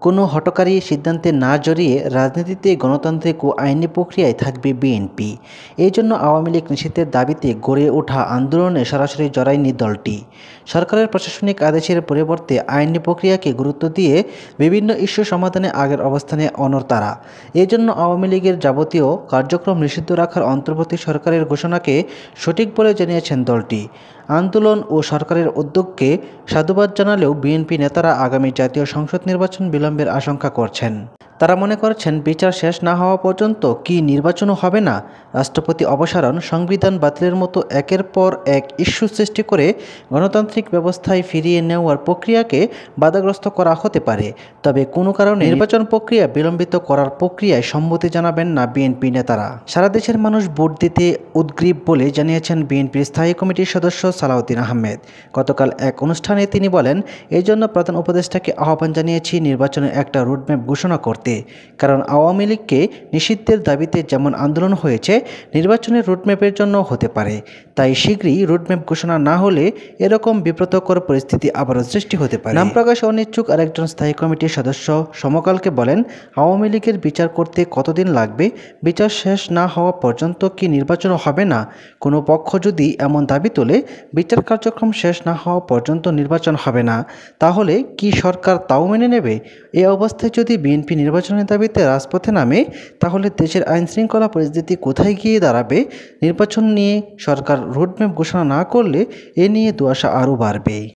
কোনো হঠকারী সিদ্ধান্তে না জড়িয়ে রাজনীতিতে গণতান্ত্রিক ও আইনি প্রক্রিয়ায় থাকবে বিএনপি। এই জন্য আওয়ামী লীগ নিষিদ্ধের দাবিতে গড়ে ওঠা আন্দোলনে সরাসরি জড়ায়নি দলটি। সরকারের প্রশাসনিক আদেশের পরিবর্তে আইনি প্রক্রিয়াকে গুরুত্ব দিয়ে বিভিন্ন ইস্যু সমাধানে আগের অবস্থানে অনড় তারা। এই জন্য আওয়ামী লীগের যাবতীয় কার্যক্রম নিষিদ্ধ রাখার অন্তর্বর্তী সরকারের ঘোষণাকে সঠিক বলে জানিয়েছেন দলটি। আন্দোলন ও সরকারের উদ্যোগকে সাধুবাদ জানালেও বিএনপি নেতারা আগামী জাতীয় সংসদ নির্বাচন বিলম্বের আশঙ্কা করছেন। তারা মনে করছেন, বিচার শেষ না হওয়া পর্যন্ত কি নির্বাচনও হবে না? রাষ্ট্রপতি অপসারণ, সংবিধান বাতিলের মতো একের পর এক ইস্যু সৃষ্টি করে গণতান্ত্রিক ব্যবস্থায় ফিরিয়ে নেওয়ার প্রক্রিয়াকে বাধাগ্রস্ত করা হতে পারে। তবে কোনো কারণে নির্বাচন প্রক্রিয়া বিলম্বিত করার প্রক্রিয়ায় সম্মতি জানাবেন না বিএনপি নেতারা। সারা দেশের মানুষ ভোট দিতে উদগ্রীব বলে জানিয়েছেন বিএনপির স্থায়ী কমিটির সদস্য সালাউদ্দিন আহমেদ। গতকাল এক অনুষ্ঠানে তিনি বলেন, এই জন্য প্রধান উপদেষ্টাকে আহ্বান জানিয়েছি নির্বাচনের একটা রুটম্যাপ ঘোষণা করতে। কারণ আওয়ামী লীগকে নিষিদ্ধের দাবিতে যেমন আন্দোলন হয়েছে, নির্বাচনের রুটম্যাপের জন্য হতে পারে। তাই শীঘ্রই রুটম্যাপ ঘোষণা না হলে এরকম বিব্রতকর পরিস্থিতি আবারও সৃষ্টি হতে পারে। নাম প্রকাশে অনিচ্ছুক আরেকজন স্থায়ী কমিটির সদস্য সমকালকে বলেন, আওয়ামী লীগের বিচার করতে কতদিন লাগবে? বিচার শেষ না হওয়া পর্যন্ত কি নির্বাচনও হবে না? কোনো পক্ষ যদি এমন দাবি তোলে বিচার কার্যক্রম শেষ না হওয়া পর্যন্ত নির্বাচন হবে না, তাহলে কি সরকার তাও মেনে নেবে? এই অবস্থায় যদি বিএনপি নির্বাচনের দাবিতে রাজপথে নামে, তাহলে দেশের আইনশৃঙ্খলা পরিস্থিতি কোথায় গিয়ে দাঁড়াবে? নির্বাচন নিয়ে সরকার রোডম্যাপ ঘোষণা না করলে এ নিয়ে দুয়াশা আরও বাড়বে।